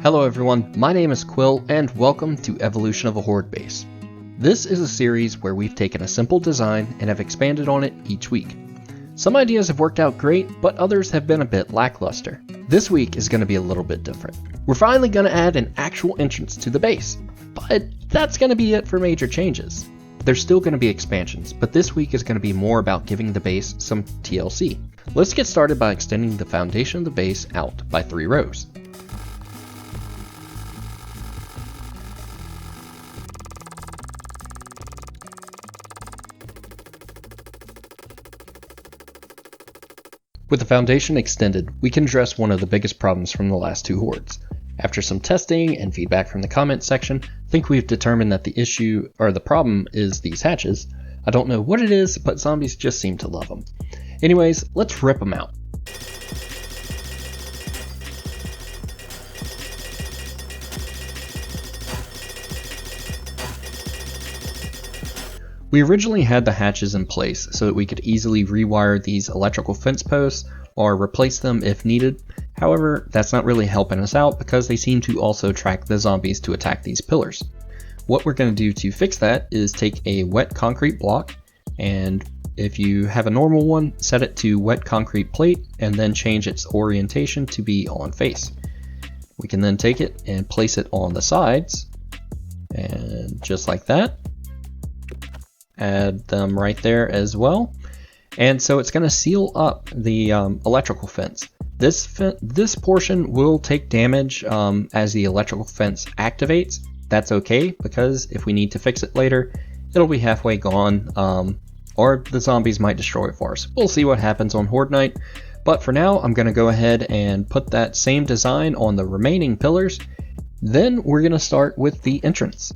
Hello everyone, my name is Quill and welcome to Evolution of a Horde base. This is a series where we've taken a simple design and have expanded on it each week. Some ideas have worked out great, but others have been a bit lackluster. This week is going to be a little bit different. We're finally going to add an actual entrance to the base, but that's going to be it for major changes. There's still going to be expansions, but this week is going to be more about giving the base some TLC. Let's get started by extending the foundation of the base out by 3 rows. With the foundation extended, we can address one of the biggest problems from the last 2 hordes. After some testing and feedback from the comment section, I think we've determined that the issue, or the problem, is these hatches. I don't know what it is, but zombies just seem to love them. Anyways, let's rip them out. We originally had the hatches in place so that we could easily rewire these electrical fence posts or replace them if needed. However, that's not really helping us out because they seem to also attract the zombies to attack these pillars. What we're going to do to fix that is take a wet concrete block, and if you have a normal one, set it to wet concrete plate and then change its orientation to be on face. We can then take it and place it on the sides, and just like that. Add them right there as well, and so it's going to seal up the electrical fence. This portion will take damage as the electrical fence activates. That's okay, because if we need to fix it later, it'll be halfway gone, or the zombies might destroy it for us. We'll see what happens on Horde Night, but for now I'm going to go ahead and put that same design on the remaining pillars. Then we're going to start with the entrance.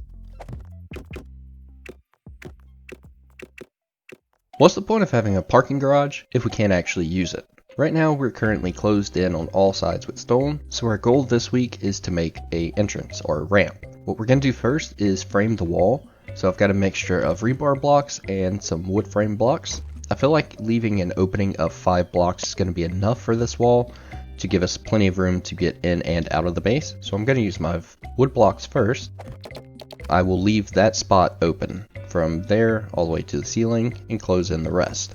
What's the point of having a parking garage if we can't actually use it? Right now we're currently closed in on all sides with stone, so our goal this week is to make an entrance or a ramp. What we're going to do first is frame the wall, so I've got a mixture of rebar blocks and some wood frame blocks. I feel like leaving an opening of 5 blocks is going to be enough for this wall to give us plenty of room to get in and out of the base, so I'm going to use my wood blocks first. I will leave that spot open from there all the way to the ceiling and close in the rest.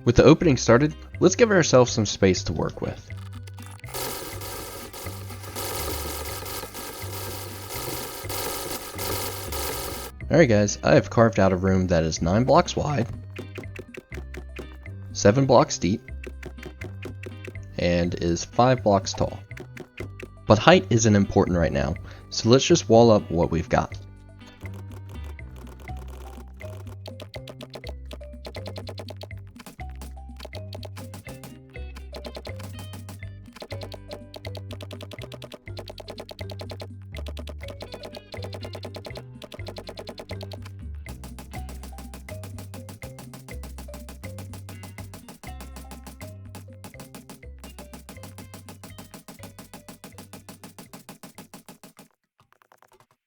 With the opening started, let's give ourselves some space to work with. Alright guys, I have carved out a room that is 9 blocks wide, 7 blocks deep, and is 5 blocks tall. But height isn't important right now, so let's just wall up what we've got.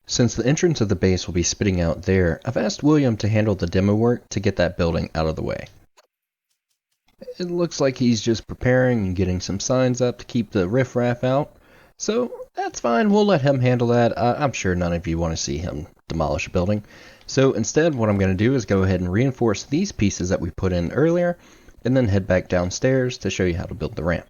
Since the entrance of the base will be spitting out there, I've asked William to handle the demo work to get that building out of the way. It looks like he's just preparing and getting some signs up to keep the riffraff out, so that's fine, we'll let him handle that. I'm sure none of you want to see him demolish a building. So instead what I'm going to do is go ahead and reinforce these pieces that we put in earlier, and then head back downstairs to show you how to build the ramp.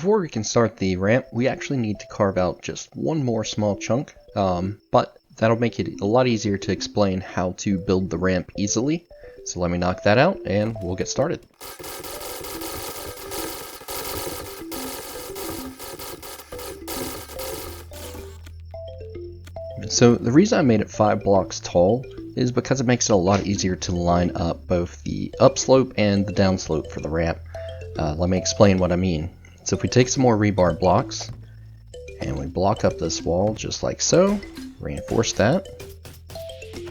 before we can start the ramp, we actually need to carve out just one more small chunk, but that'll make it a lot easier to explain how to build the ramp easily. So let me knock that out and we'll get started. So the reason I made it 5 blocks tall is because it makes it a lot easier to line up both the upslope and the downslope for the ramp. Let me explain what I mean. So if we take some more rebar blocks and we block up this wall just like so, reinforce that.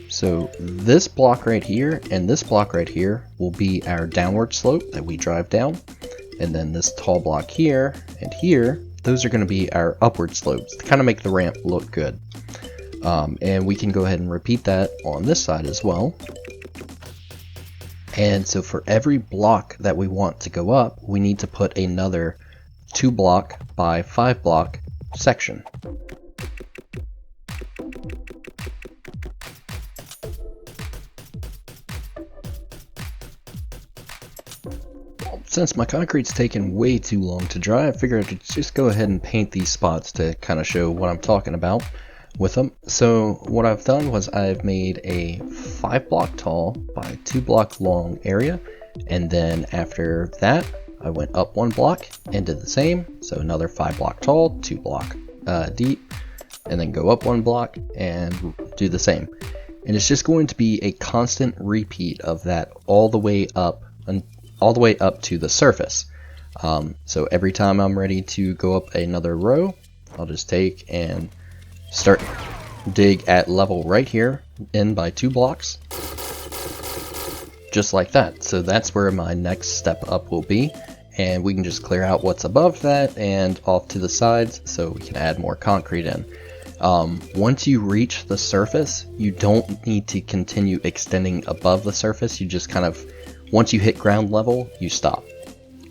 So this block right here and this block right here will be our downward slope that we drive down. And then this tall block here and here, those are going to be our upward slopes to kind of make the ramp look good. And we can go ahead and repeat that on this side as well. And so for every block that we want to go up, we need to put another 2 block by 5 block section. Since my concrete's taken way too long to dry, I figured I could just go ahead and paint these spots to kind of show what I'm talking about with them. So what I've done was I've made a 5 block tall by 2 block long area, and then after that I went up 1 block and did the same. So another 5 block tall, 2 block deep, and then go up 1 block and do the same. And it's just going to be a constant repeat of that all the way up and all the way up to the surface. So every time I'm ready to go up another row, I'll just take and start dig at level right here in by 2 blocks, just like that. So that's where my next step up will be, and we can just clear out what's above that and off to the sides so we can add more concrete in. Once you reach the surface, you don't need to continue extending above the surface. You just kind of, once you hit ground level, you stop.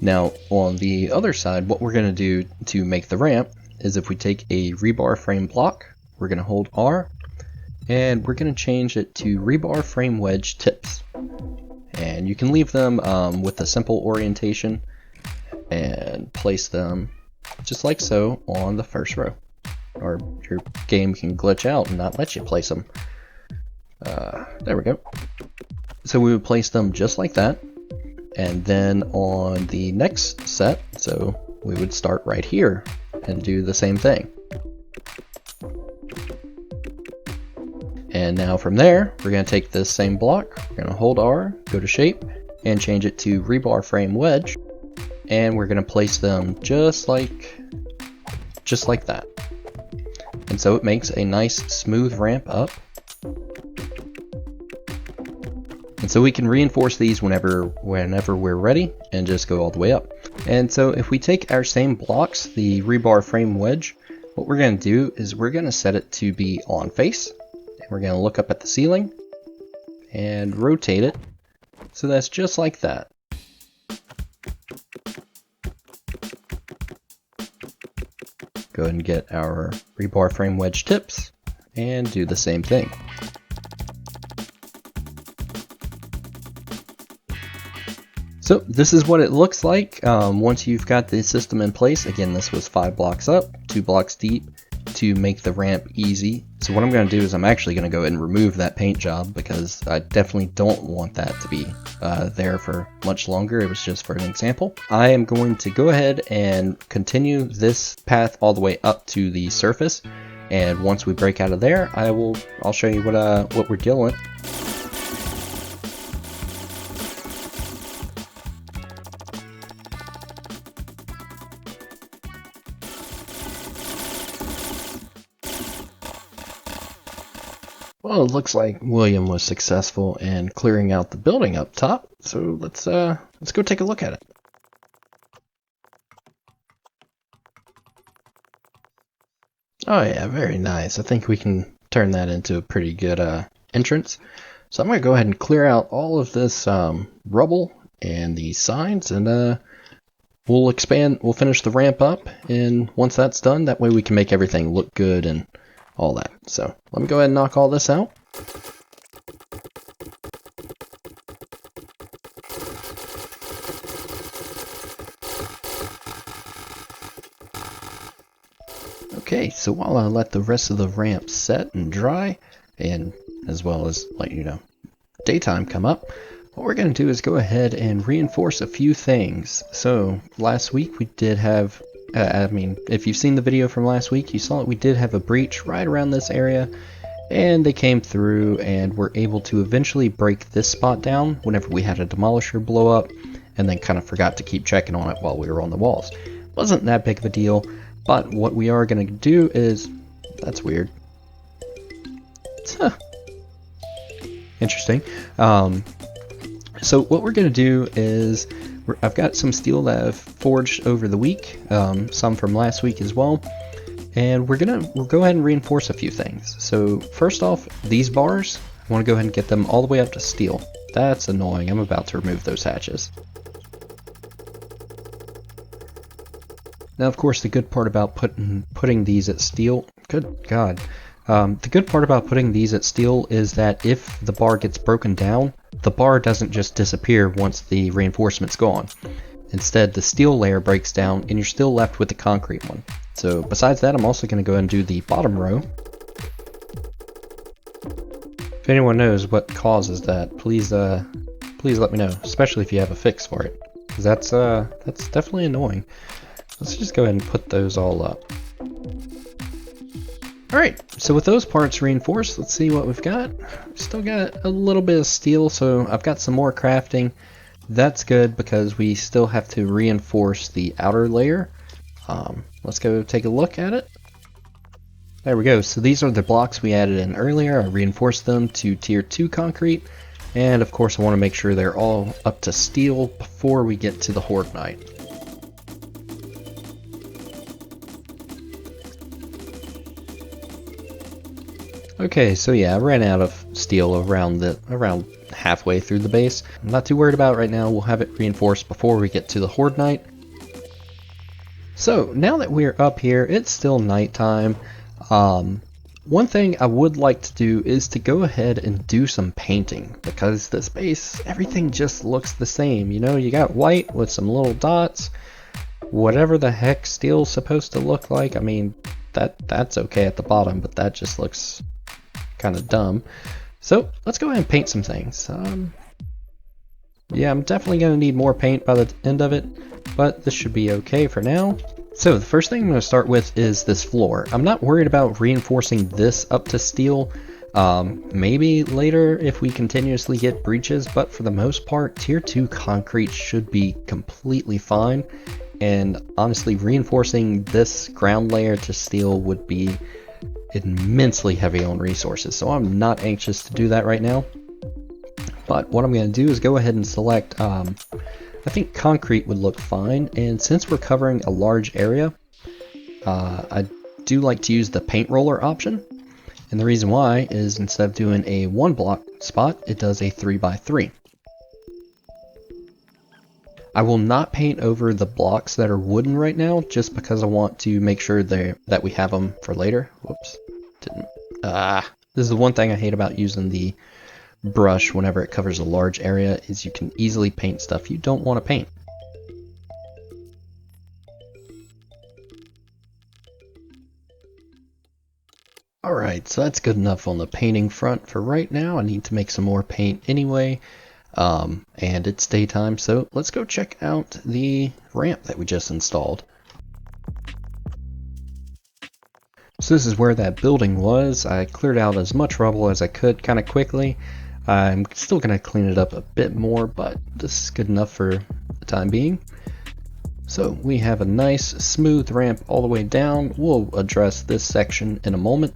Now on the other side, what we're going to do to make the ramp is if we take a rebar frame block, we're going to hold R, and we're going to change it to rebar frame wedge tips. And you can leave them with a simple orientation and place them just like so on the first row. Or your game can glitch out and not let you place them. There we go. So we would place them just like that. And then on the next set, so we would start right here and do the same thing. And now from there, we're going to take this same block, we're going to hold R, go to shape, and change it to rebar frame wedge. And we're going to place them just like that. And so it makes a nice smooth ramp up. And so we can reinforce these whenever we're ready and just go all the way up. And so if we take our same blocks, the rebar frame wedge, what we're going to do is we're going to set it to be on face. And we're going to look up at the ceiling and rotate it. So that's just like that. Go ahead and get our rebar frame wedge tips and do the same thing. So this is what it looks like once you've got the system in place. Again, this was 5 blocks up, 2 blocks deep to make the ramp easy. So what I'm going to do is I'm actually going to go ahead and remove that paint job because I definitely don't want that to be there for much longer. It was just for an example. I am going to go ahead and continue this path all the way up to the surface. And once we break out of there, I'll show you what we're dealing with. Well, it looks like William was successful in clearing out the building up top, so let's go take a look at it. Oh yeah, very nice. I think we can turn that into a pretty good entrance. So I'm going to go ahead and clear out all of this rubble and these signs, and we'll finish the ramp up, and once that's done, that way we can make everything look good and all that. So let me go ahead and knock all this out. Okay, so while I let the rest of the ramp set and dry, and as well as let daytime come up, what we're going to do is go ahead and reinforce a few things. So last week we did have, if you've seen the video from last week, you saw that we did have a breach right around this area, and they came through and were able to eventually break this spot down whenever we had a demolisher blow up, and then kind of forgot to keep checking on it while we were on the walls. Wasn't that big of a deal, but what we are going to do is, that's weird. Interesting. So what we're going to do is, I've got some steel that I've forged over the week, some from last week as well, and we'll go ahead and reinforce a few things. So first off, these bars, I want to go ahead and get them all the way up to steel. That's annoying. I'm about to remove those hatches. Now, of course, the good part about putting these at steel, good God, the good part about putting these at steel is that if the bar gets broken down, the bar doesn't just disappear once the reinforcement's gone. Instead, the steel layer breaks down and you're still left with the concrete one. So besides that, I'm also going to go ahead and do the bottom row. If anyone knows what causes that, please let me know, especially if you have a fix for it, because that's definitely annoying. Let's just go ahead and put those all up. Alright, so with those parts reinforced, let's see what we've got. Still got a little bit of steel, so I've got some more crafting. That's good because we still have to reinforce the outer layer. Let's go take a look at it. There we go. So these are the blocks we added in earlier. I reinforced them to tier 2 concrete. And of course I want to make sure they're all up to steel before we get to the Horde night. Okay, so yeah, I ran out of steel around halfway through the base. I'm not too worried about it right now. We'll have it reinforced before we get to the Horde night. So now that we're up here, it's still nighttime. One thing I would like to do is to go ahead and do some painting, because this base, everything just looks the same. You got white with some little dots. Whatever the heck steel's supposed to look like, I mean, that's okay at the bottom, but that just looks kind of dumb. So let's go ahead and paint some things. Yeah, I'm definitely going to need more paint by the end of it, but this should be okay for now. So the first thing I'm going to start with is this floor. I'm not worried about reinforcing this up to steel. Maybe later if we continuously get breaches, but for the most part, tier 2 concrete should be completely fine. And honestly, reinforcing this ground layer to steel would be immensely heavy on resources, so I'm not anxious to do that right now. But what I'm going to do is go ahead and select, I think concrete would look fine, and since we're covering a large area, I do like to use the paint roller option, and the reason why is instead of doing a 1 block spot, it does a 3x3. I will not paint over the blocks that are wooden right now, just because I want to make sure that we have them for later. Whoops. This is the one thing I hate about using the brush whenever it covers a large area, is you can easily paint stuff you don't want to paint. Alright, so that's good enough on the painting front for right now. I need to make some more paint anyway. And it's daytime, so let's go check out the ramp that we just installed. So this is where that building was. I cleared out as much rubble as I could kind of quickly. I'm still going to clean it up a bit more, but this is good enough for the time being. So we have a nice smooth ramp all the way down. We'll address this section in a moment,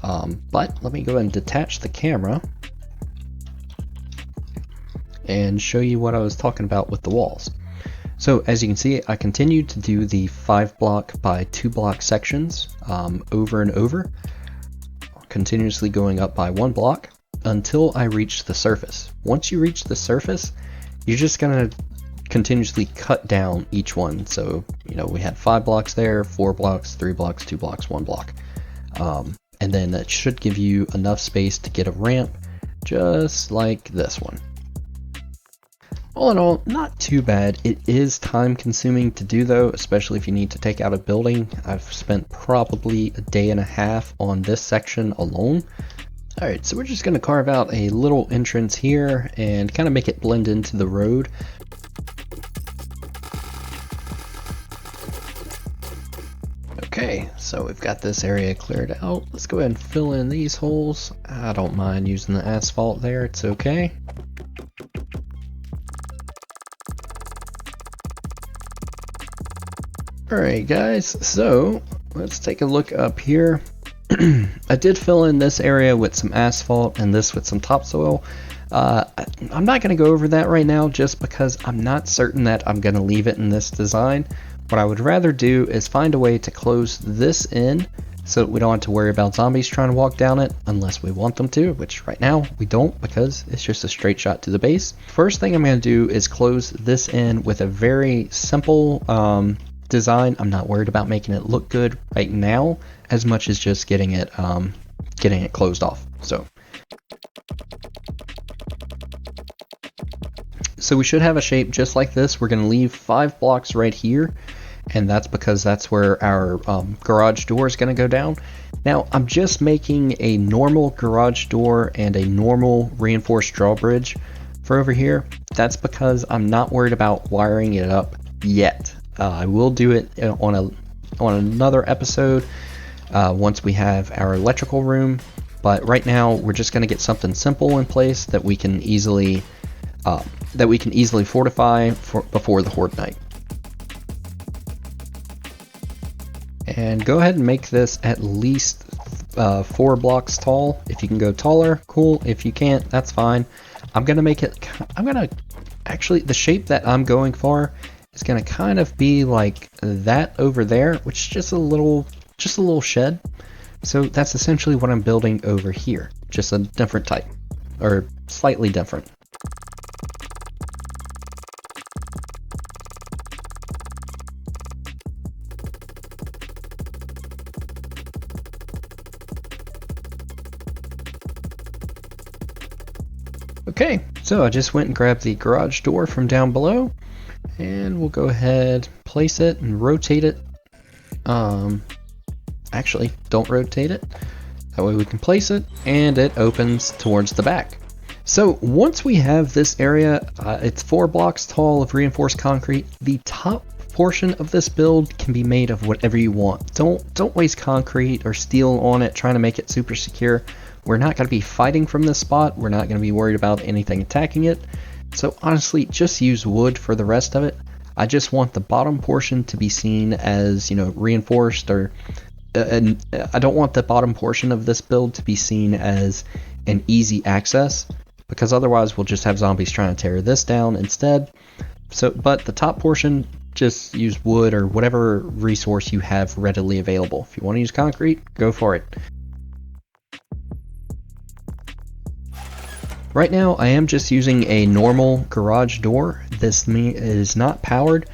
but let me go ahead and detach the camera and show you what I was talking about with the walls. So as you can see, I continued to do the 5 block by 2 block sections over and over, continuously going up by 1 block until I reached the surface. Once you reach the surface, you're just gonna continuously cut down each one. So we had 5 blocks there, 4 blocks, 3 blocks, 2 blocks, 1 block, and then that should give you enough space to get a ramp just like this one. All in all, not too bad. It is time consuming to do though, especially if you need to take out a building. I've spent probably a day and a half on this section alone. Alright, so we're just going to carve out a little entrance here and kind of make it blend into the road. Okay, so we've got this area cleared out. Let's go ahead and fill in these holes. I don't mind using the asphalt there, it's okay. Alright guys, so let's take a look up here. I did fill in this area with some asphalt and this with some topsoil. I'm not going to go over that right now just because I'm not certain that I'm going to leave it in this design. What I would rather do is find a way to close this in so that we don't have to worry about zombies trying to walk down it unless we want them to, which right now we don't because it's just a straight shot to the base. First thing I'm going to do is close this in with a very simple design. I'm not worried about making it look good right now as much as just getting it closed off. So we should have a shape just like this. We're going to leave 5 blocks right here, and that's because that's where our garage door is going to go down. Now I'm just making a normal garage door and a normal reinforced drawbridge for over here. That's because I'm not worried about wiring it up yet. I will do it on another episode once we have our electrical room, but right now we're just going to get something simple in place that we can easily fortify before the Horde night. And go ahead and make this at least 4 blocks tall. If you can go taller, cool. If you can't, that's fine. Actually, the shape that I'm going for is going to kind of be like that over there, which is just a little shed. So that's essentially what I'm building over here, just a different type, or slightly different. Okay, so I just went and grabbed the garage door from down below, and we'll go ahead, place it, and rotate it. Actually, don't rotate it. That way we can place it, and it opens towards the back. So once we have this area, it's 4 blocks tall of reinforced concrete. The top portion of this build can be made of whatever you want. Don't waste concrete or steel on it trying to make it super secure. We're not going to be fighting from this spot. We're not going to be worried about anything attacking it. So honestly, just use wood for the rest of it. I just want the bottom portion to be seen as, reinforced, or I don't want the bottom portion of this build to be seen as an easy access, because otherwise we'll just have zombies trying to tear this down instead. But the top portion, just use wood or whatever resource you have readily available. If you want to use concrete, go for it. Right now I am just using a normal garage door. This is not powered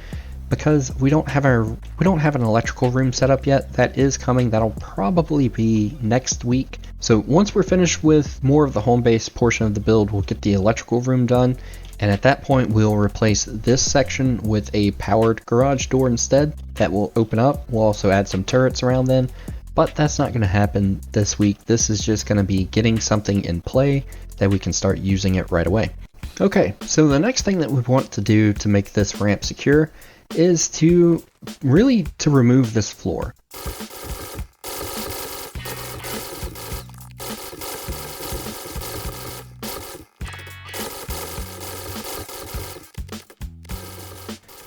because we don't have an electrical room set up yet. That is coming. That'll probably be next week. So once we're finished with more of the home base portion of the build, we'll get the electrical room done, and at that point we'll replace this section with a powered garage door instead. That will open up. We'll also add some turrets around then, but that's not going to happen this week. This is just going to be getting something in play that we can start using it right away. Okay, so the next thing that we want to do to make this ramp secure is to remove this floor.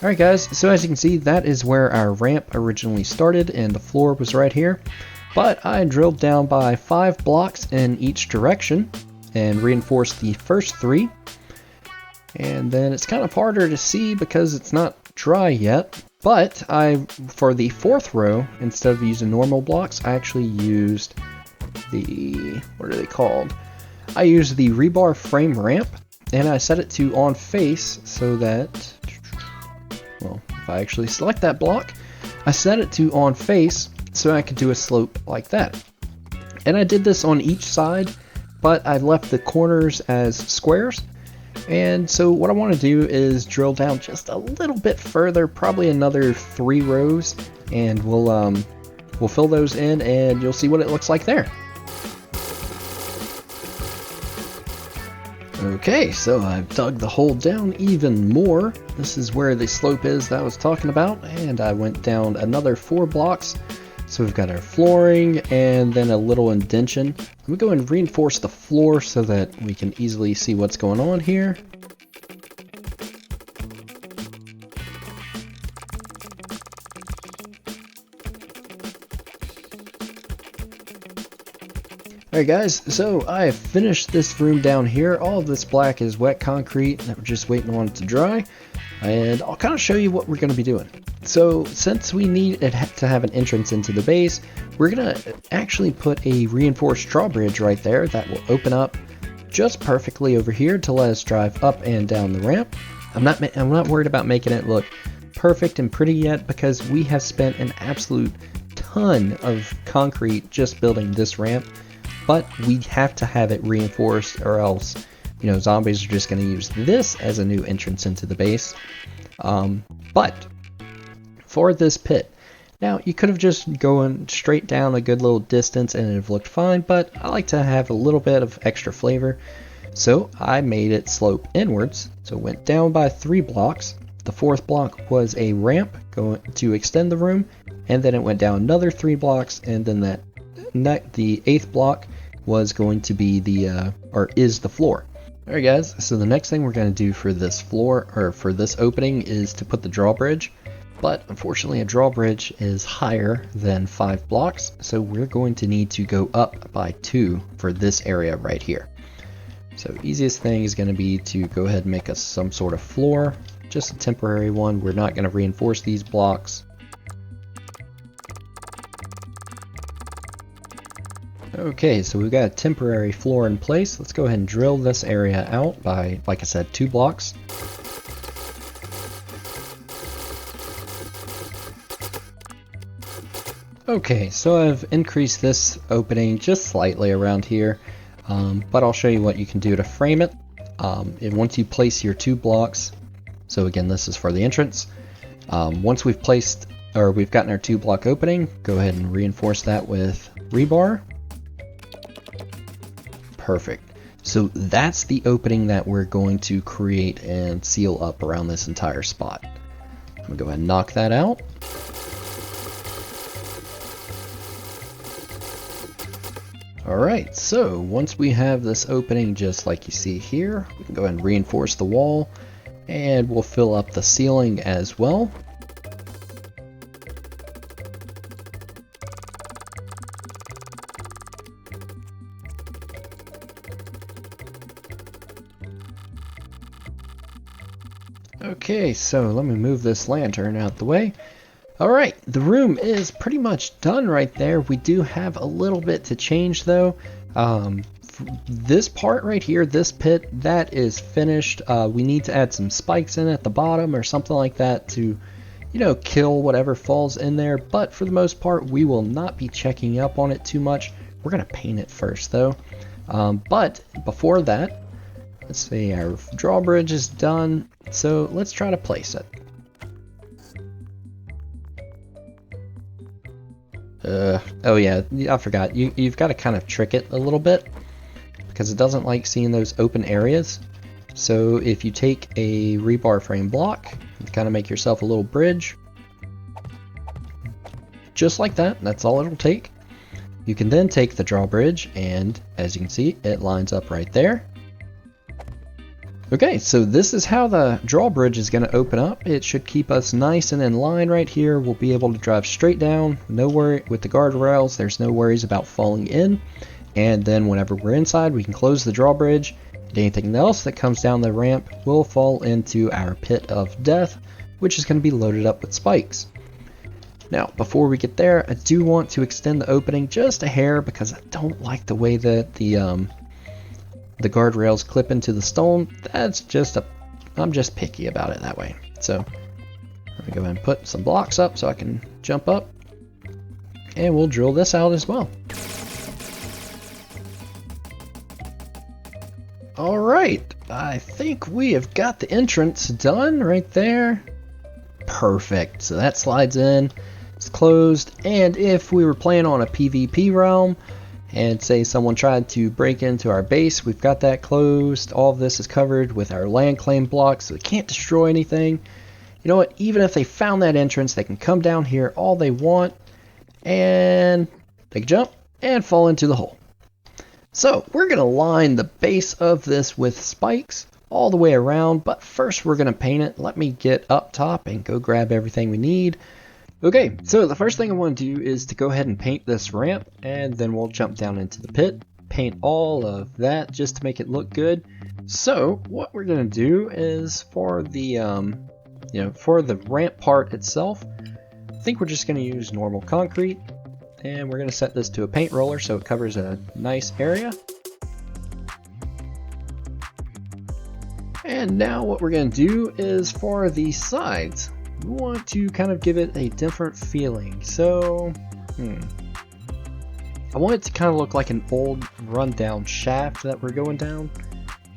Alright guys, so as you can see, that is where our ramp originally started, and the floor was right here. But I drilled down by 5 blocks in each direction and reinforced the first 3. And then it's kind of harder to see because it's not dry yet. But for the 4th row, instead of using normal blocks, I actually used what are they called? I used the rebar frame ramp, and I set it to on face so that, well, if I actually select that block, I set it to on face so I could do a slope like that. And I did this on each side, but I left the corners as squares. And so what I want to do is drill down just a little bit further, probably another 3 rows, and we'll fill those in and you'll see what it looks like there. Okay, so I've dug the hole down even more. This is where the slope is that I was talking about, and I went down another 4 blocks. So we've got our flooring and then a little indention. Let me go and reinforce the floor so that we can easily see what's going on here. Alright guys, so I have finished this room down here. All of this black is wet concrete that we're just waiting on it to dry. And I'll kind of show you what we're going to be doing. So since we need it to have an entrance into the base, we're going to actually put a reinforced drawbridge right there that will open up just perfectly over here to let us drive up and down the ramp. I'm not worried about making it look perfect and pretty yet because we have spent an absolute ton of concrete just building this ramp. But we have to have it reinforced or else, you know, zombies are just going to use this as a new entrance into the base. But for this pit, now you could have just gone straight down a good little distance and it would have looked fine, but I like to have a little bit of extra flavor. So I made it slope inwards, so it went down by 3 blocks. The 4th block was a ramp going to extend the room, and then it went down another 3 blocks, and then the 8th block was going to be is the floor. Alright guys, so the next thing we're going to do for this floor, or for this opening, is to put the drawbridge. But unfortunately a drawbridge is higher than 5 blocks, so we're going to need to go up by 2 for this area right here. So easiest thing is going to be to go ahead and make us some sort of floor, just a temporary one. We're not going to reinforce these blocks. Okay, so we've got a temporary floor in place. Let's go ahead and drill this area out by, like I said, 2 blocks. Okay, so I've increased this opening just slightly around here, but I'll show you what you can do to frame it. And once you place your 2 blocks, so again, this is for the entrance. Once we've gotten our 2 block opening, go ahead and reinforce that with rebar. Perfect. So that's the opening that we're going to create and seal up around this entire spot. I'm gonna go ahead and knock that out. Alright, so once we have this opening just like you see here, we can go ahead and reinforce the wall, and we'll fill up the ceiling as well. Okay, so let me move this lantern out the way. Alright, the room is pretty much done right there. We do have a little bit to change though. This part right here, this pit, that is finished. We need to add some spikes in at the bottom or something like that to, you know, kill whatever falls in there. But for the most part, we will not be checking up on it too much. We're going to paint it first though. But before that, let's see, our drawbridge is done. So let's try to place it. Oh yeah, I forgot. You've got to kind of trick it a little bit because it doesn't like seeing those open areas. So if you take a rebar frame block and kind of make yourself a little bridge, just like that, that's all it'll take. You can then take the drawbridge and, as you can see, it lines up right there. Okay, so this is how the drawbridge is going to open up. It should keep us nice and in line right here. We'll be able to drive straight down. No worry with the guardrails. There's no worries about falling in. And then whenever we're inside, we can close the drawbridge. And anything else that comes down the ramp will fall into our pit of death, which is going to be loaded up with spikes. Now, before we get there, I do want to extend the opening just a hair because I don't like the way that the guardrails clip into the stone. I'm just picky about it that way. So let me go ahead and put some blocks up so I can jump up, and we'll drill this out as well. Alright. Alright, I think we have got the entrance done right there. Perfect, so that slides in, it's closed, and if we were playing on a PvP realm, and say someone tried to break into our base, we've got that closed. All of this is covered with our land claim blocks, so they can't destroy anything. You know what, even if they found that entrance, they can come down here all they want, and they can jump and fall into the hole. So we're going to line the base of this with spikes all the way around, but first we're going to paint it. Let me get up top and go grab everything we need. Okay, so the first thing I want to do is to go ahead and paint this ramp, and then we'll jump down into the pit, paint all of that just to make it look good. So what we're going to do is for the for the ramp part itself, I think we're just going to use normal concrete. And we're going to set this to a paint roller so it covers a nice area. And now what we're going to do is for the sides, we want to kind of give it a different feeling. So, I want it to kind of look like an old rundown shaft that we're going down.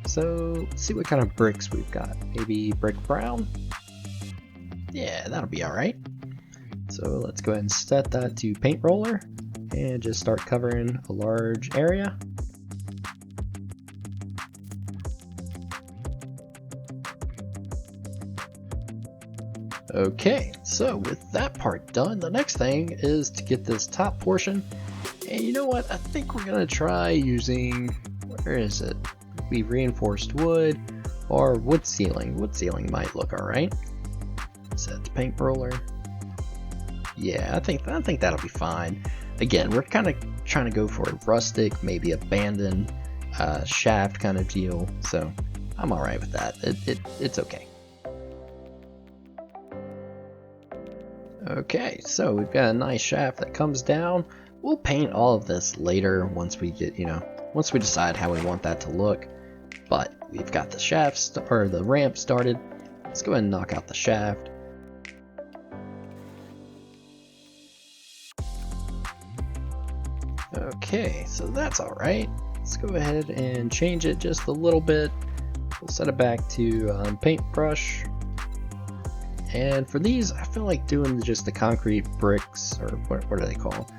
So, let's see what kind of bricks we've got. Maybe brick brown? Yeah, that'll be alright. So let's go ahead and set that to paint roller and just start covering a large area. Okay, so with that part done, the next thing is to get this top portion. And you know what? I think we're going to try using, where is it? Maybe reinforced wood or wood ceiling. Wood ceiling might look alright. Set to paint roller. Yeah, I think that'll be fine. Again, we're kind of trying to go for a rustic, maybe abandoned shaft kind of deal, so I'm alright with that. It's okay. Okay, so we've got a nice shaft that comes down. We'll paint all of this later once we get, once we decide how we want that to look. But we've got the shaft or the ramp started. Let's go ahead and knock out the shaft. Okay, so that's alright. Let's go ahead and change it just a little bit. We'll set it back to paintbrush. And for these, I feel like doing just the concrete bricks, or what are they called?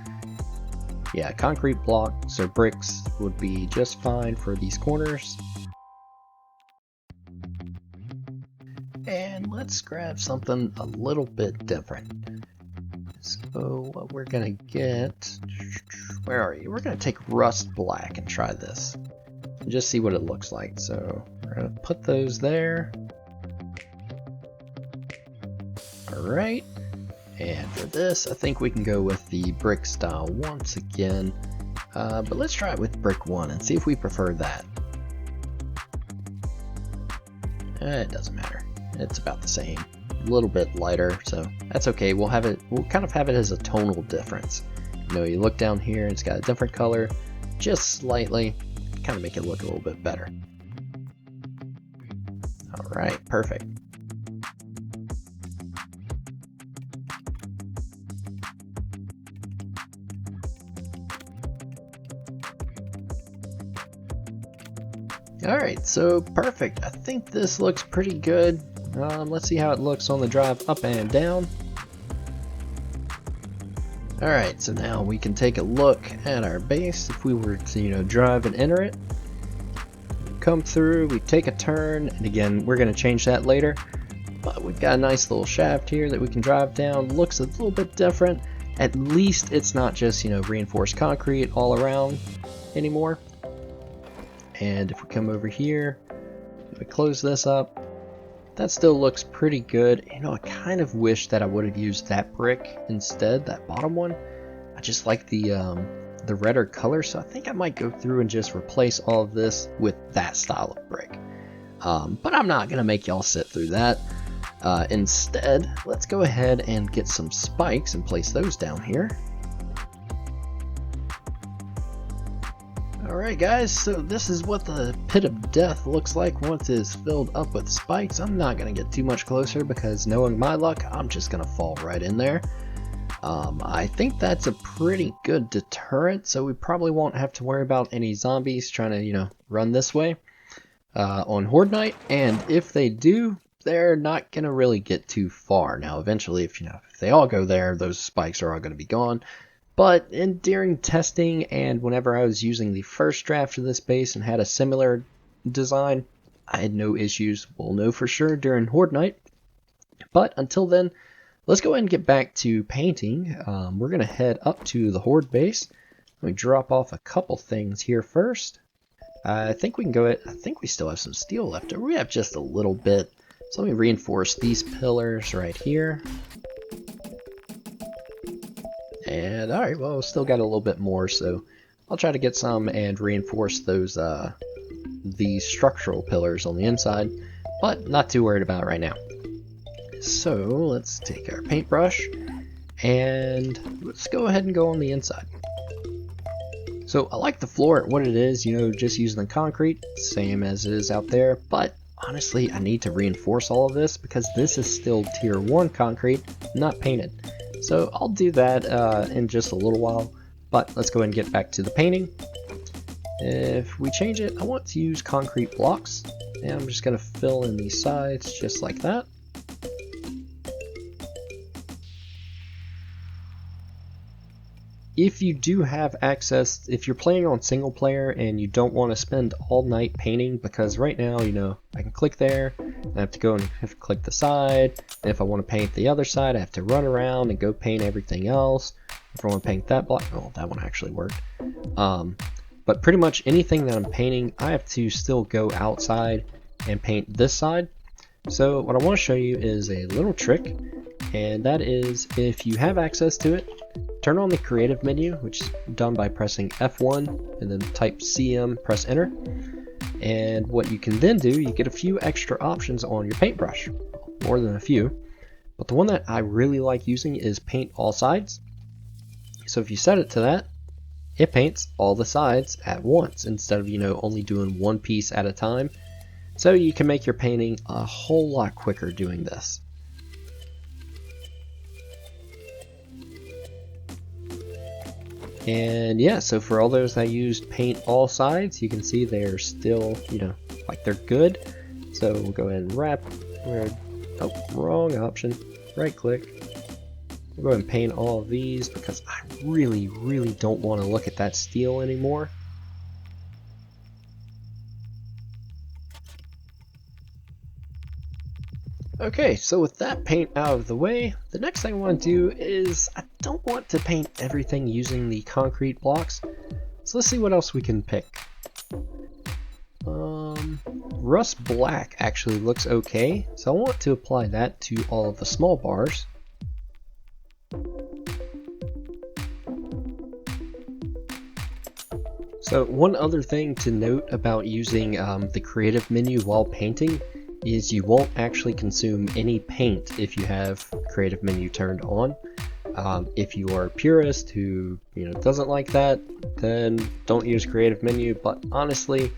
Yeah, concrete blocks or bricks would be just fine for these corners. And let's grab something a little bit different. So what we're gonna get, where are you? We're gonna take rust black and try this and just see what it looks like. So we're gonna put those there. Alright, and for this I think we can go with the brick style once again, but let's try it with brick 1 and see if we prefer that. It doesn't matter, it's about the same. A little bit lighter, so that's okay. We'll kind of have it as a tonal difference. You look down here, it's got a different color, just slightly, kind of make it look a little bit better. Alright, perfect. Alright, so perfect. I think this looks pretty good. Let's see how it looks on the drive up and down. Alright, so now we can take a look at our base. If we were to, drive and enter it, come through, we take a turn, and again, we're going to change that later. But we've got a nice little shaft here that we can drive down. Looks a little bit different. At least it's not just, reinforced concrete all around anymore. And if we come over here, if we close this up, that still looks pretty good. I kind of wish that I would have used that brick instead, that bottom one. I just like the redder color, so I think I might go through and just replace all of this with that style of brick. But I'm not going to make y'all sit through that. Instead, let's go ahead and get some spikes and place those down here. Alright guys, so this is what the pit of death looks like once it's filled up with spikes. I'm not going to get too much closer because knowing my luck, I'm just going to fall right in there. I think that's a pretty good deterrent, so we probably won't have to worry about any zombies trying to, run this way. on Horde Night, and if they do, they're not gonna really get too far. Now, eventually, if they all go there, those spikes are all gonna be gone. But during testing and whenever I was using the first draft of this base and had a similar design, I had no issues. We'll know for sure during Horde Night. But until then, let's go ahead and get back to painting. We're gonna head up to the Horde base. Let me drop off a couple things here first. I think we can go ahead. I think we still have some steel left. We have just a little bit. So let me reinforce these pillars right here. And alright, well, still got a little bit more, so I'll try to get some and reinforce those these structural pillars on the inside, but not too worried about it right now. So let's take our paintbrush and let's go ahead and go on the inside. So I like the floor at what it is, just using the concrete, same as it is out there, but honestly I need to reinforce all of this because this is still tier 1 concrete, not painted. So I'll do that in just a little while, but let's go ahead and get back to the painting. If we change it, I want to use concrete blocks, and I'm just going to fill in these sides just like that. If you do have access, if you're playing on single player and you don't want to spend all night painting, because right now, I can click there, I have to go and have to click the side, and if I want to paint the other side, I have to run around and go paint everything else. If I want to paint that block, oh, that one actually worked. But pretty much anything that I'm painting, I have to still go outside and paint this side. So what I want to show you is a little trick, and that is if you have access to it, turn on the creative menu, which is done by pressing F1 and then type CM, press enter. And what you can then do, you get a few extra options on your paintbrush, more than a few. But the one that I really like using is paint all sides. So if you set it to that, it paints all the sides at once instead of, only doing one piece at a time. So you can make your painting a whole lot quicker doing this. And yeah, so for all those that used paint all sides, you can see they're still, like they're good. So we'll go ahead and wrap. Oh, wrong option. Right click. We'll go ahead and paint all of these because I really, really don't want to look at that steel anymore. Okay, so with that paint out of the way, the next thing I want to do is I don't want to paint everything using the concrete blocks. So let's see what else we can pick. Rust black actually looks okay, so I want to apply that to all of the small bars. So one other thing to note about using the creative menu while painting is you won't actually consume any paint if you have creative menu turned on. If you are a purist who doesn't like that, then don't use creative menu, but honestly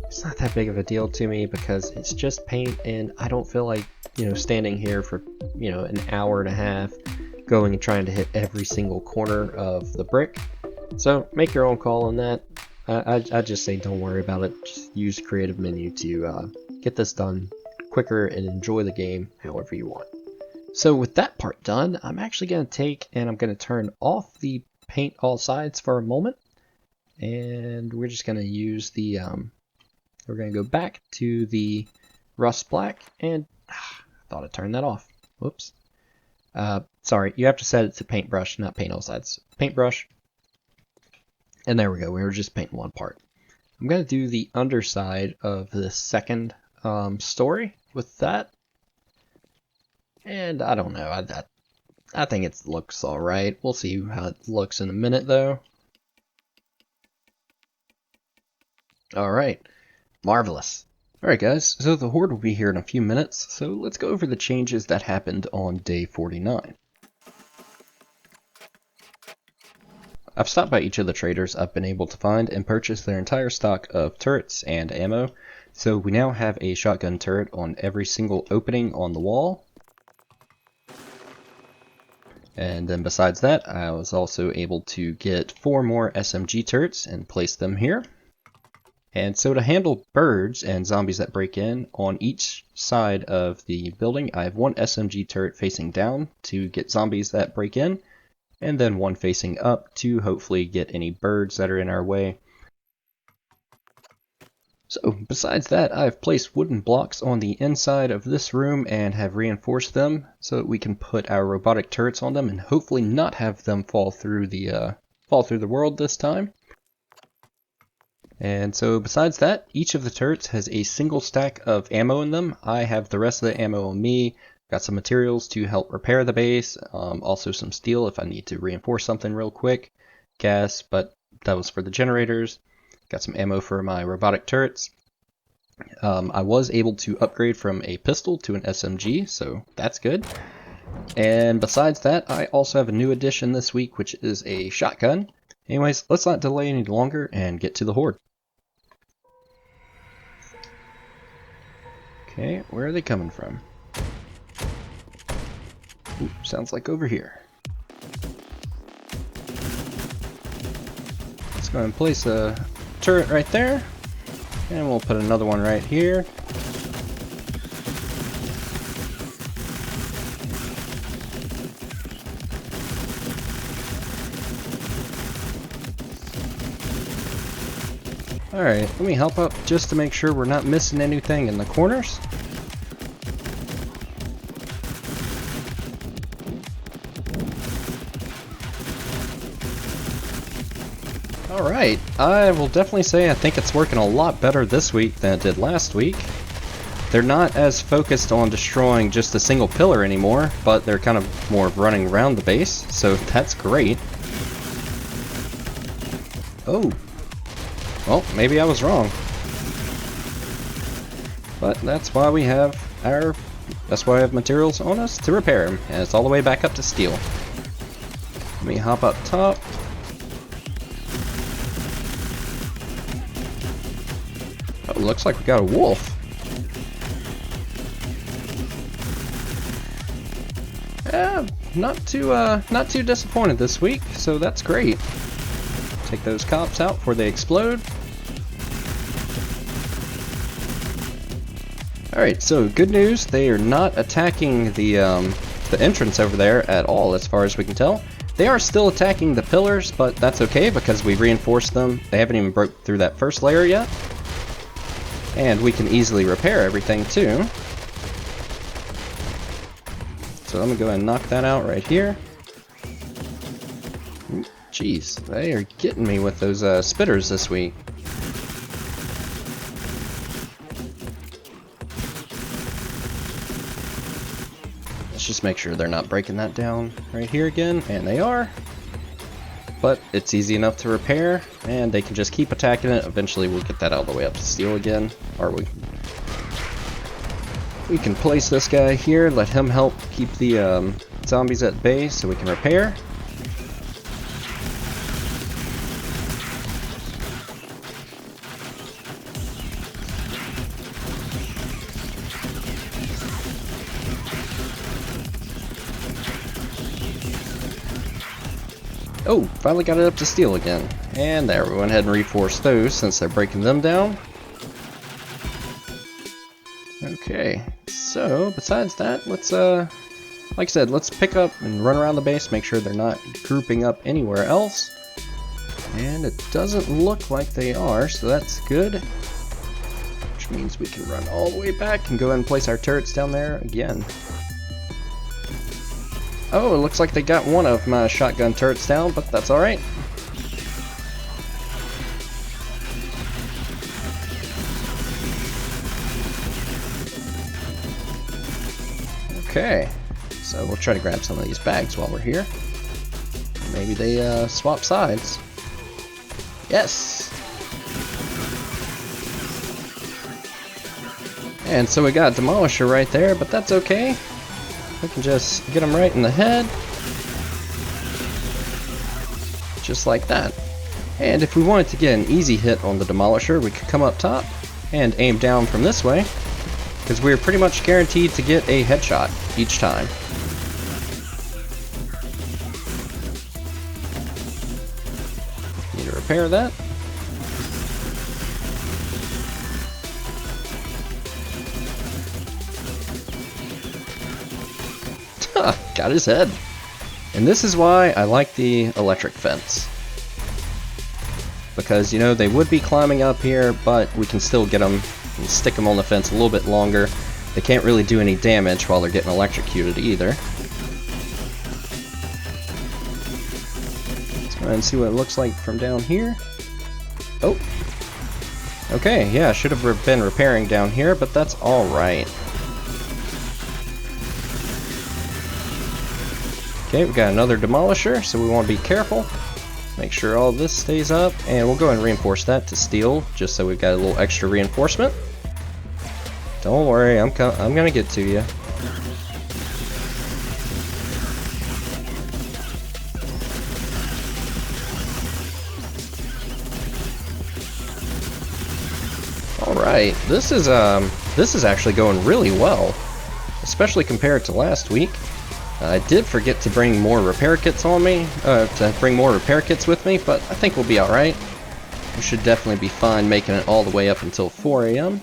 it's not that big of a deal to me because it's just paint and I don't feel like standing here for an hour and a half going and trying to hit every single corner of the brick. So make your own call on that. I just say don't worry about it, just use creative menu to get this done quicker and enjoy the game however you want. So with that part done, I'm actually going to take and I'm going to turn off the paint all sides for a moment, and we're just going to use the we're going to go back to the rust black, and I thought I turned that off. Whoops. Sorry, you have to set it to paintbrush, not paint all sides. Paintbrush, and there we go. We were just painting one part. I'm going to do the underside of the second story with that, and I don't know, I think it looks alright. We'll see how it looks in a minute though. Alright, marvelous. Alright guys, so the Horde will be here in a few minutes, so let's go over the changes that happened on day 49. I've stopped by each of the traders I've been able to find and purchase their entire stock of turrets and ammo. So we now have a shotgun turret on every single opening on the wall. And then besides that, I was also able to get 4 more SMG turrets and place them here. And so to handle birds and zombies that break in, on each side of the building I have one SMG turret facing down to get zombies that break in, and then one facing up to hopefully get any birds that are in our way. So besides that, I've placed wooden blocks on the inside of this room and have reinforced them so that we can put our robotic turrets on them and hopefully not have them fall through the world this time. And so besides that, each of the turrets has a single stack of ammo in them. I have the rest of the ammo on me. Got some materials to help repair the base, also some steel if I need to reinforce something real quick, gas, but that was for the generators. Got some ammo for my robotic turrets. I was able to upgrade from a pistol to an SMG, so that's good. And besides that, I also have a new addition this week, which is a shotgun. Anyways, let's not delay any longer and get to the Horde. Okay, where are they coming from? Ooh, sounds like over here. Let's go and place a turret right there, and we'll put another one right here. Alright, let me help up just to make sure we're not missing anything in the corners. Alright, I will definitely say I think it's working a lot better this week than it did last week. They're not as focused on destroying just a single pillar anymore, but they're kind of more running around the base, so that's great. Oh. Well, maybe I was wrong. But that's why we have materials on us to repair them, and it's all the way back up to steel. Let me hop up top. Oh, looks like we got a wolf. Not too disappointed this week, so that's great. Take those cops out before they explode. Alright, so good news, they are not attacking the entrance over there at all as far as we can tell. They are still attacking the pillars, but that's okay because we reinforced them. They haven't even broke through that first layer yet. And we can easily repair everything too. So let me go ahead and knock that out right here. Jeez, they are getting me with those spitters this week. Let's just make sure they're not breaking that down right here again, and they are. But it's easy enough to repair, and they can just keep attacking it. Eventually we'll get that all the way up to steel again, or we can place this guy here, let him help keep the zombies at bay so we can repair. Oh, finally got it up to steel again. And there, we went ahead and reinforced those since they're breaking them down. Okay, so besides that, let's like I said, let's pick up and run around the base, make sure they're not grouping up anywhere else. And it doesn't look like they are, so that's good. Which means we can run all the way back and go ahead and place our turrets down there again. Oh, it looks like they got one of my shotgun turrets down, but that's alright. Okay, so we'll try to grab some of these bags while we're here. Maybe they swap sides. Yes! And so we got a Demolisher right there, but that's okay. We can just get him right in the head. Just like that. And if we wanted to get an easy hit on the Demolisher, we could come up top and aim down from this way, because we're pretty much guaranteed to get a headshot each time. Need to repair that. Ha! Got his head. And this is why I like the electric fence. Because, you know, they would be climbing up here, but we can still get them and stick them on the fence a little bit longer. They can't really do any damage while they're getting electrocuted either. Let's go ahead and see what it looks like from down here. Oh. Okay, yeah, I should have been repairing down here, but that's alright. Okay, we got another demolisher, so we want to be careful. Make sure all this stays up, and we'll go ahead and reinforce that to steel, just so we've got a little extra reinforcement. Don't worry, I'm gonna get to you. All right, this is actually going really well, especially compared to last week. I did forget to bring more repair kits with me, but I think we'll be alright. We should definitely be fine making it all the way up until 4 AM.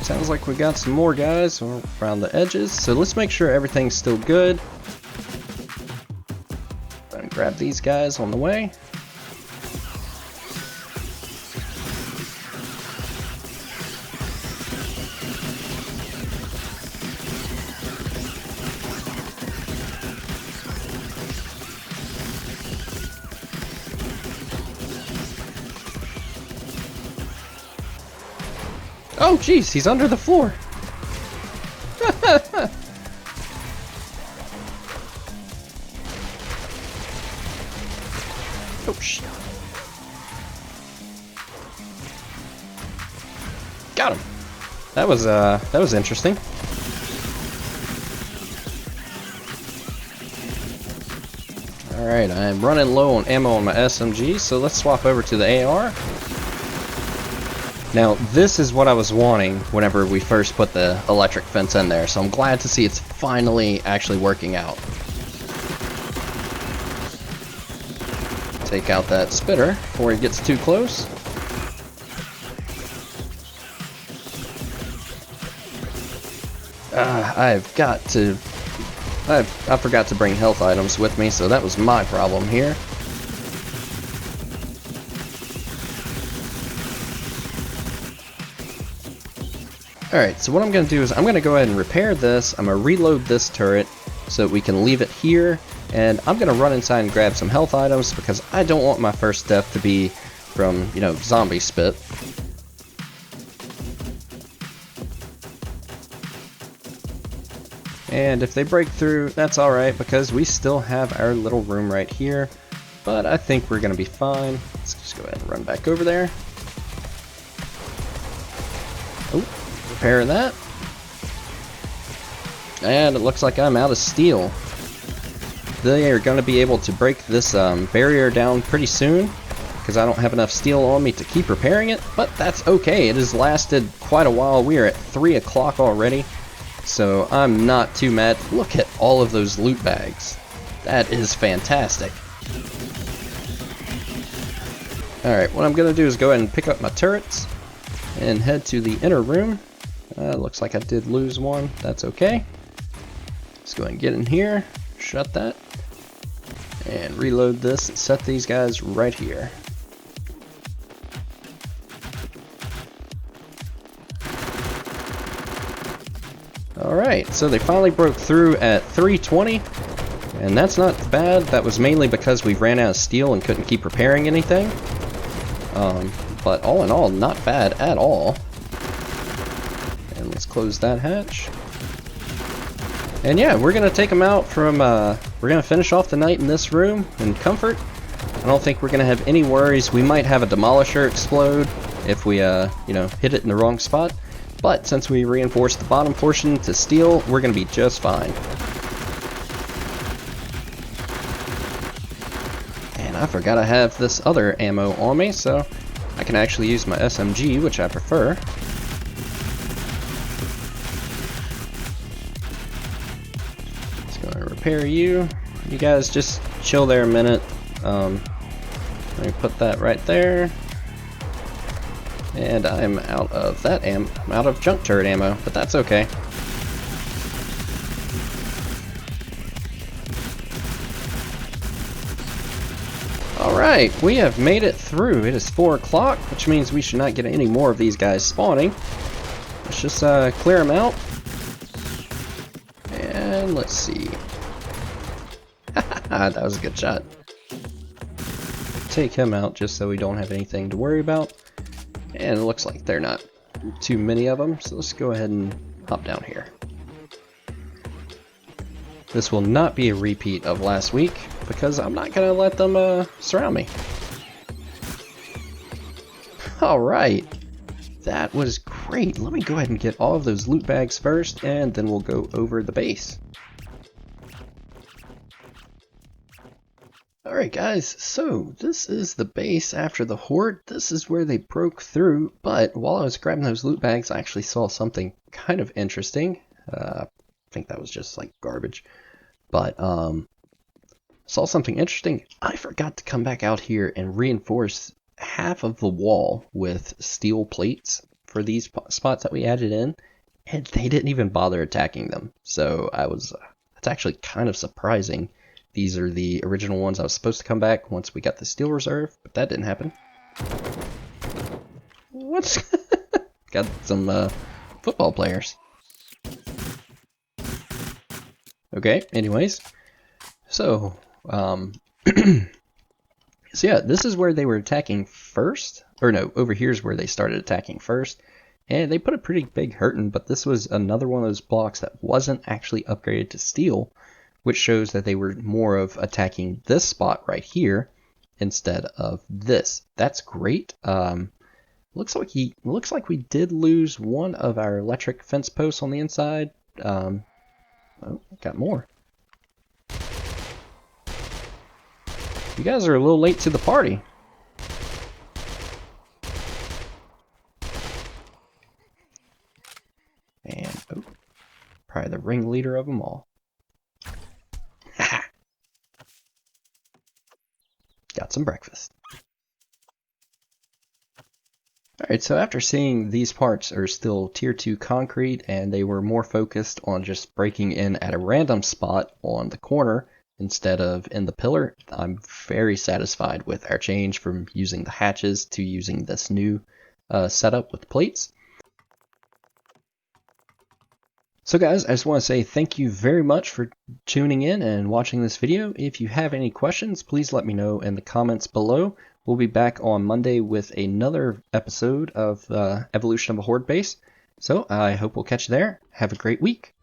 Sounds like we got some more guys around the edges, so let's make sure everything's still good. Grab these guys on the way. Oh jeez, he's under the floor. Oh shit. Got him. That was interesting. Alright, I'm running low on ammo on my SMG, so let's swap over to the AR. Now, this is what I was wanting whenever we first put the electric fence in there, so I'm glad to see it's finally actually working out. Take out that spitter before he gets too close. I forgot to bring health items with me, so that was my problem here. Alright, so what I'm going to do is I'm going to go ahead and repair this. I'm going to reload this turret so that we can leave it here. And I'm going to run inside and grab some health items because I don't want my first death to be from, you know, zombie spit. And if they break through, that's alright because we still have our little room right here. But I think we're going to be fine. Let's just go ahead and run back over there. Oh. Repair that. And it looks like I'm out of steel. They are going to be able to break this barrier down pretty soon because I don't have enough steel on me to keep repairing it, but that's okay. It has lasted quite a while. We are at 3 o'clock already, so I'm not too mad. Look at all of those loot bags. That is fantastic. Alright, what I'm going to do is go ahead and pick up my turrets and head to the inner room. Looks like I did lose one. That's okay. Let's go ahead and get in here, shut that, and reload this and set these guys right here. Alright, so they finally broke through at 320, and that's not bad. That was mainly because we ran out of steel and couldn't keep repairing anything. But all in all, not bad at all. And let's close that hatch. And yeah, we're gonna take them out from, we're gonna finish off the night in this room in comfort. I don't think we're gonna have any worries. We might have a demolisher explode if we, you know, hit it in the wrong spot. But since we reinforced the bottom portion to steel, we're gonna be just fine. And I forgot I have this other ammo on me, so I can actually use my SMG, which I prefer. Just gonna repair you. You guys just chill there a minute. Let me put that right there. And I'm out of that I'm out of junk turret ammo, but that's okay. Alright, we have made it through. It is 4 o'clock, which means we should not get any more of these guys spawning. Let's just clear them out. And let's see. That was a good shot. Take him out just so we don't have anything to worry about. And it looks like there are not too many of them, so let's go ahead and hop down here. This will not be a repeat of last week, because I'm not going to let them surround me. Alright, that was great. Let me go ahead and get all of those loot bags first, and then we'll go over the base. Alright guys, so this is the base after the Horde. This is where they broke through, but while I was grabbing those loot bags, I actually saw something kind of interesting. I think that was just like garbage. But, saw something interesting. I forgot to come back out here and reinforce half of the wall with steel plates for these spots that we added in, and they didn't even bother attacking them. So that's actually kind of surprising. These are the original ones I was supposed to come back once we got the steel reserve, but that didn't happen. What? Got some football players. Okay, anyways. So, so yeah, this is where they were attacking first. Or no, over here's where they started attacking first. And they put a pretty big hurting, but this was another one of those blocks that wasn't actually upgraded to steel, which shows that they were more of attacking this spot right here instead of this. That's great. Looks like we did lose one of our electric fence posts on the inside. Oh, got more. You guys are a little late to the party. And oh, probably the ringleader of them all. Got some breakfast. Alright, so after seeing these parts are still tier 2 concrete and they were more focused on just breaking in at a random spot on the corner instead of in the pillar, I'm very satisfied with our change from using the hatches to using this new setup with plates. So guys, I just want to say thank you very much for tuning in and watching this video. If you have any questions, please let me know in the comments below. We'll be back on Monday with another episode of Evolution of a Horde base. So I hope we'll catch you there. Have a great week.